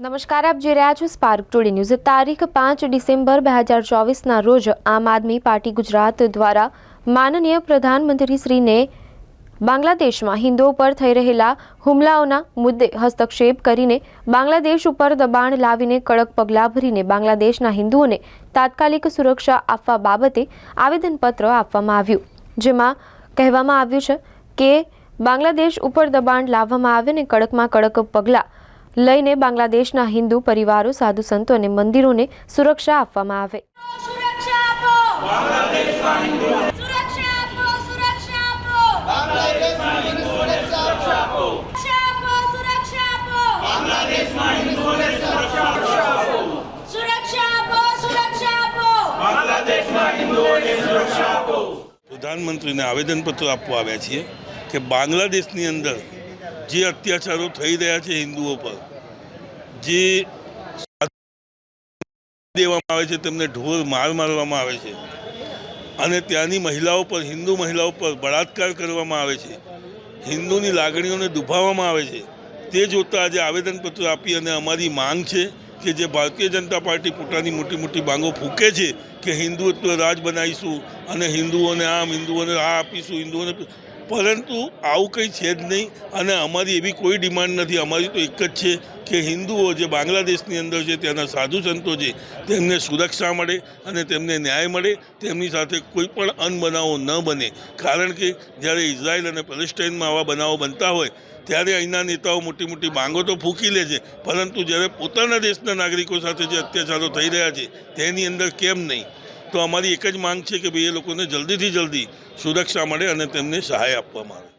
નમસ્કાર, આપ જોઈ રહ્યા છો સ્પાર્ક ટુડે ન્યૂઝ। તારીખ 5 ડિસેમ્બર 2024ના રોજ આમ આદમી પાર્ટી ગુજરાત દ્વારા માનનીય પ્રધાનમંત્રી શ્રીને બાંગ્લાદેશમાં હિન્દુઓ પર થઈ રહેલા હુમલાઓના મુદ્દે હસ્તક્ષેપ કરીને બાંગ્લાદેશ ઉપર દબાણ લાવીને કડક પગલાં ભરીને બાંગ્લાદેશના હિન્દુઓને તાત્કાલિક સુરક્ષા આપવા બાબતે આવેદનપત્ર આપવામાં આવ્યું, જેમાં કહેવામાં આવ્યું છે કે બાંગ્લાદેશ ઉપર દબાણ લાવવામાં આવે અને કડકમાં કડક પગલાં લઈને બાંગ્લાદેશના હિન્દુ પરિવારો, સાધુ સંતો અને મંદિરોને સુરક્ષા આપવામાં આવે। પ્રધાનમંત્રીને આવેદનપત્ર આપવા આવ્યા છીએ કે બાંગ્લાદેશની અંદર જે અત્યાચારો થઈ રહ્યા છે હિન્દુઓ પર, જે દેવામાં આવે છે, તેમને ઢોર માર મારવામાં આવે છે અને ત્યાંની મહિલાઓ પર, હિન્દુ મહિલાઓ પર બળાત્કાર કરવામાં આવે છે, હિન્દુની લાગણીઓને દુભાવવામાં આવે છે। તે જોતાં આજે આવેદનપત્ર આપી અને અમારી માંગ છે કે જે ભારતીય જનતા પાર્ટી પોતાની મોટી મોટી માંગો ફૂંકે છે કે હિન્દુત્વ રાજ બનાવીશું અને હિન્દુઓને આમ, હિન્દુઓને આ આપીશું, હિન્દુઓને, પરંતુ આવું કંઈ છે જ નહીં અને અમારી એવી કોઈ ડિમાન્ડ નથી। અમારી તો એક જ છે કે હિન્દુઓ જે બાંગ્લાદેશની અંદર છે, ત્યાંના સાધુ સંતો છે, તેમને સુરક્ષા મળે અને તેમને ન્યાય મળે, તેમની સાથે કોઈ પણ અનબનાવો ન બને। કારણ કે જ્યારે ઇઝરાયલ અને પેલેસ્ટાઇનમાં આવા બનાવો બનતા હોય ત્યારે અહીંના નેતાઓ મોટી મોટી માંગો તો ફૂંકી લે છે, પરંતુ જ્યારે પોતાના દેશના નાગરિકો સાથે જે અત્યાચારો થઈ રહ્યા છે તેની અંદર કેમ નહીં? તો અમારી એક જ માંગ છે કે ભાઈ એ લોકોને જલ્દીથી જલ્દી સુરક્ષા મળે અને તેમને સહાય આપવામાં આવે।